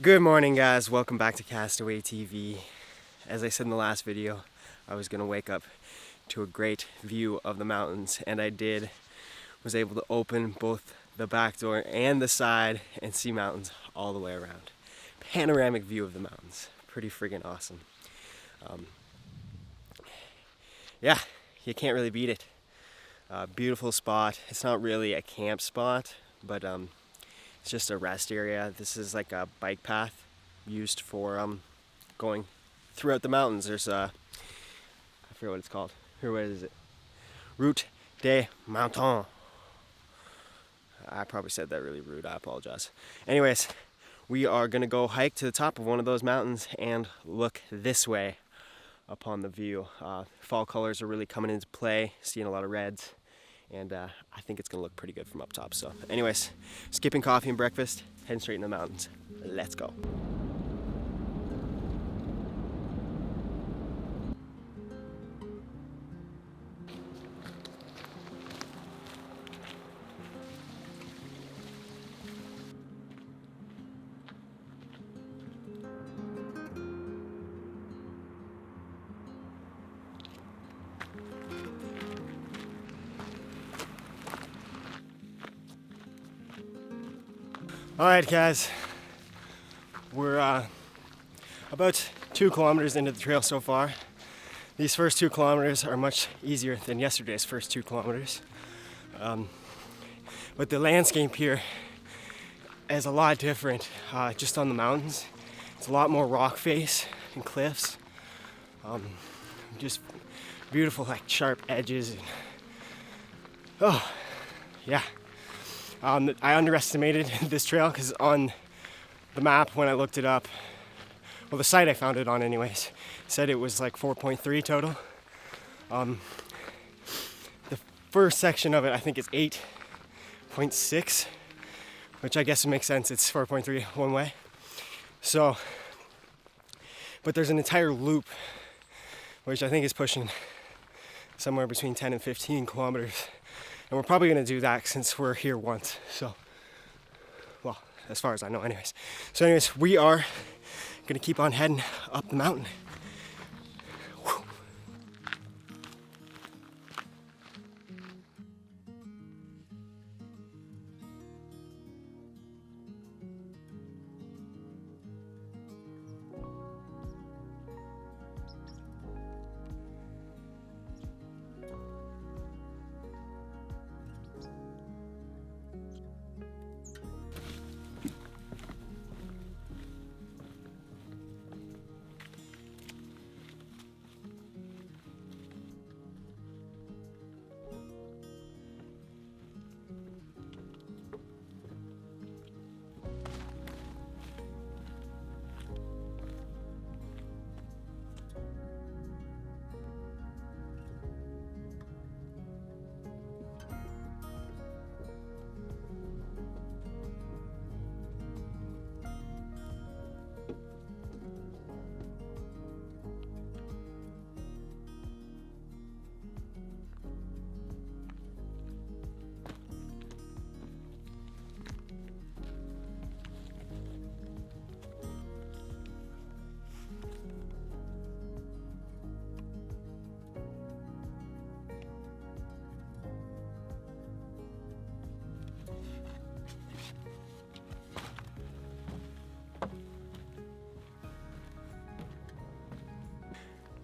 Good morning, guys. Welcome back to Castaway TV. As I said in the last video, I was gonna wake up to a great view of the mountains, and I did. Was able to open both the back door and the side and see mountains all the way around. Panoramic view of the mountains. Pretty friggin' awesome. Yeah, you can't really beat it. Beautiful spot. It's not really a camp spot, but it's just a rest area. This is like a bike path used for going throughout the mountains. There's I forget what it's called. Here, what is it? Route des Montants. I probably said that really rude. I apologize. Anyways, we are gonna go hike to the top of one of those mountains and look this way upon the view. Fall colors are really coming into play. Seeing a lot of reds. And I think it's gonna look pretty good from up top. So anyways, skipping coffee and breakfast, heading straight in the mountains. Let's go. All right, guys, we're about 2 kilometers into the trail so far. These first 2 kilometers are much easier than yesterday's first 2 kilometers. But the landscape here is a lot different just on the mountains. It's a lot more rock face and cliffs. Just beautiful, like sharp edges. And, oh, yeah. I underestimated this trail because on the map when I looked it up, well, the site I found it on anyways, said it was like 4.3 total. The first section of it I think is 8.6, which I guess makes sense. It's 4.3 one way. So, but there's an entire loop which I think is pushing somewhere between 10 and 15 kilometers. And we're probably gonna do that since we're here once. So, well, as far as I know anyways. So anyways, we are gonna keep on heading up the mountain. Whew.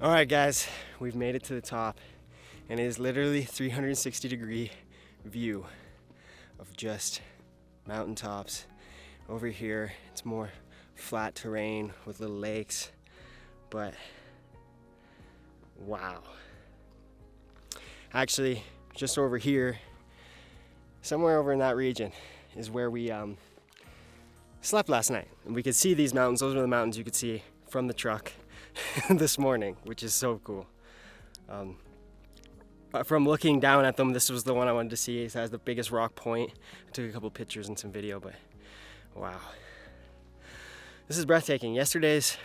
All right, guys, we've made it to the top, and it is literally 360-degree view of just mountaintops. Over here, it's more flat terrain with little lakes, but wow. Actually, just over here, somewhere over in that region, is where we slept last night. And we could see these mountains. Those are the mountains you could see from the truck this morning, which is so cool. But from looking down at them, this was the one I wanted to see. It has the biggest rock point. I took a couple pictures and some video, but wow. This is breathtaking. Yesterday's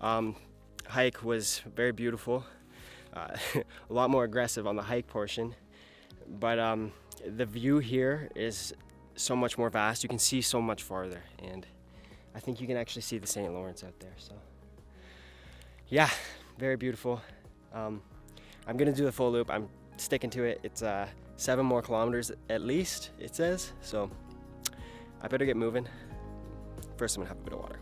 hike was very beautiful. A lot more aggressive on the hike portion, but the view here is so much more vast. You can see so much farther, and I think you can actually see the St. Lawrence out there. So yeah, very beautiful. I'm gonna do the full loop. I'm sticking to it. It's 7 more kilometers at least, it says. So I better get moving. First, I'm gonna have a bit of water.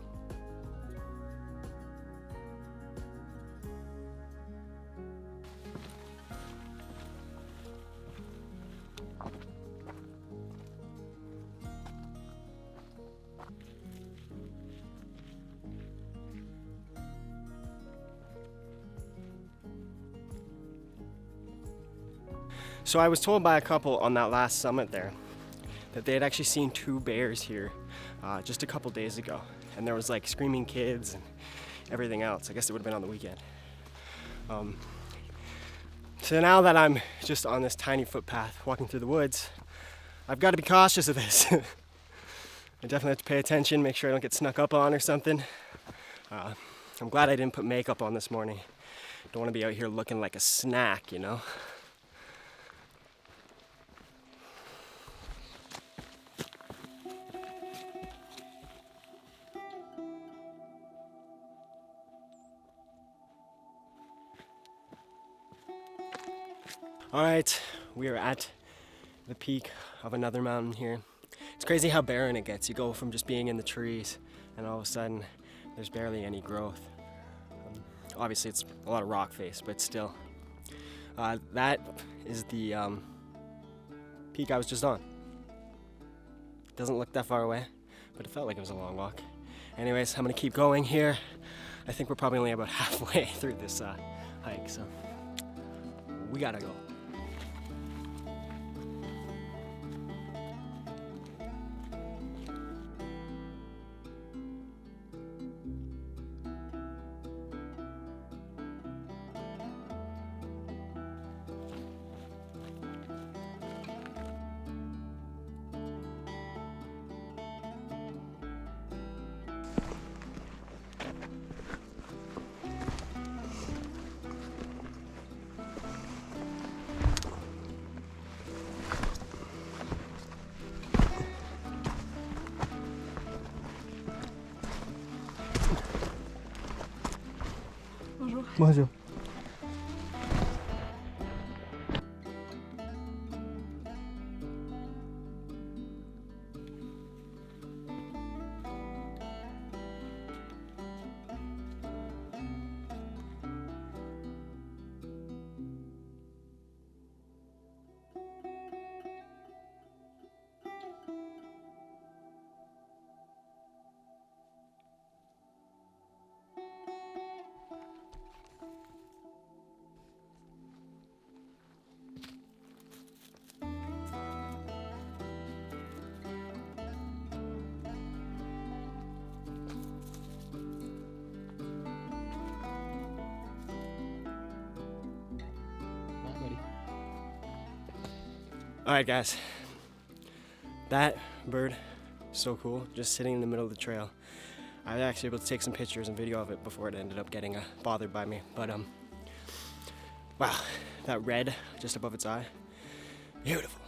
So I was told by a couple on that last summit there that they had actually seen 2 bears here just a couple days ago. And there was like screaming kids and everything else. I guess it would have been on the weekend. So now that I'm just on this tiny footpath walking through the woods, I've got to be cautious of this. I definitely have to pay attention, make sure I don't get snuck up on or something. I'm glad I didn't put makeup on this morning. Don't want to be out here looking like a snack, you know? All right, we are at the peak of another mountain here. It's crazy how barren it gets. You go from just being in the trees and all of a sudden there's barely any growth. Obviously it's a lot of rock face, but still. That is the peak I was just on. It doesn't look that far away, but it felt like it was a long walk. Anyways, I'm gonna keep going here. I think we're probably only about halfway through this hike, so we gotta go. Bonjour. All right, guys. That bird, so cool, just sitting in the middle of the trail. I was actually able to take some pictures and video of it before it ended up getting bothered by me. But wow, that red just above its eye, beautiful.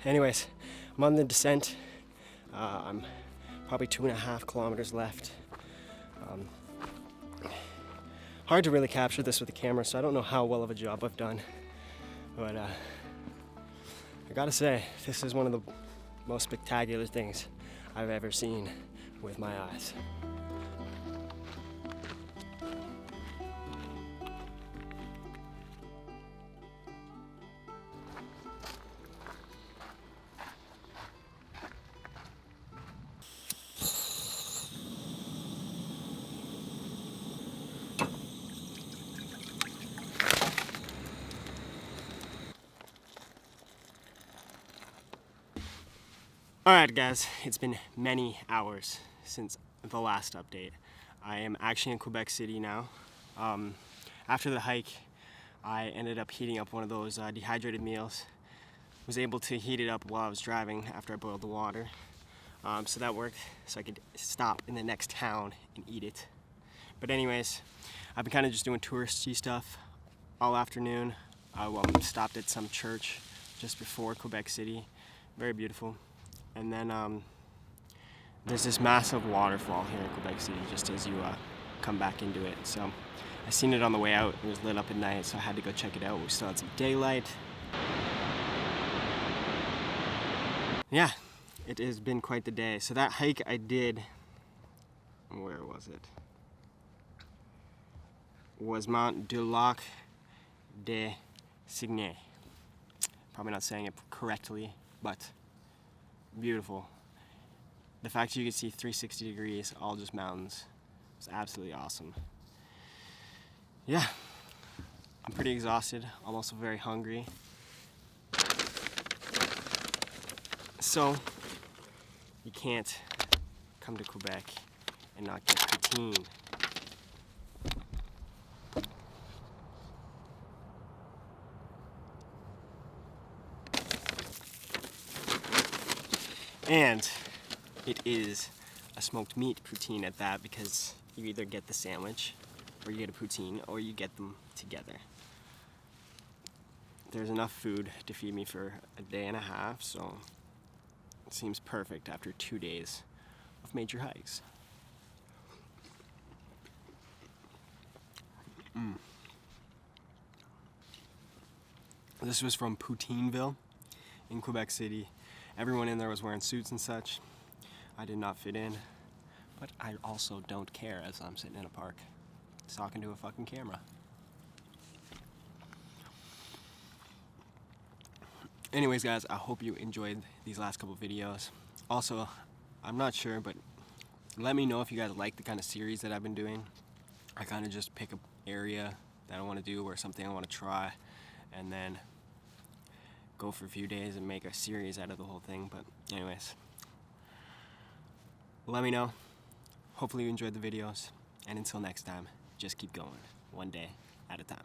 Anyways, I'm on the descent. I'm probably 2.5 kilometers left. Hard to really capture this with the camera, so I don't know how well of a job I've done. But I gotta say, this is one of the most spectacular things I've ever seen with my eyes. Alright guys, it's been many hours since the last update. I am actually in Quebec City now. After the hike, I ended up heating up one of those dehydrated meals. Was able to heat it up while I was driving after I boiled the water. So that worked, so I could stop in the next town and eat it. But anyways, I've been kind of just doing touristy stuff all afternoon. I stopped at some church just before Quebec City. Very beautiful. And then there's this massive waterfall here in Quebec City just as you come back into it. So I seen it on the way out. It was lit up at night, so I had to go check it out. We still had some daylight. Yeah, it has been quite the day. So that hike I did, where was it? Was Mont du Lac de Cygnes. Probably not saying it correctly, but beautiful. The fact you could see 360 degrees, all just mountains, was absolutely awesome. Yeah, I'm pretty exhausted. I'm also very hungry. So, you can't come to Quebec and not get poutine. And it is a smoked meat poutine at that, because you either get the sandwich or you get a poutine or you get them together. There's enough food to feed me for a day and a half, so it seems perfect after 2 days of major hikes. This was from Poutineville in Quebec City. Everyone in there was wearing suits and such. I did not fit in, but I also don't care as I'm sitting in a park talking to a fucking camera. Anyways guys, I hope you enjoyed these last couple videos. Also, I'm not sure, but let me know if you guys like the kind of series that I've been doing. I kind of just pick an area that I want to do or something I want to try, and then go for a few days and make a series out of the whole thing. But anyways, let me know. Hopefully you enjoyed the videos, and until next time, just keep going, one day at a time.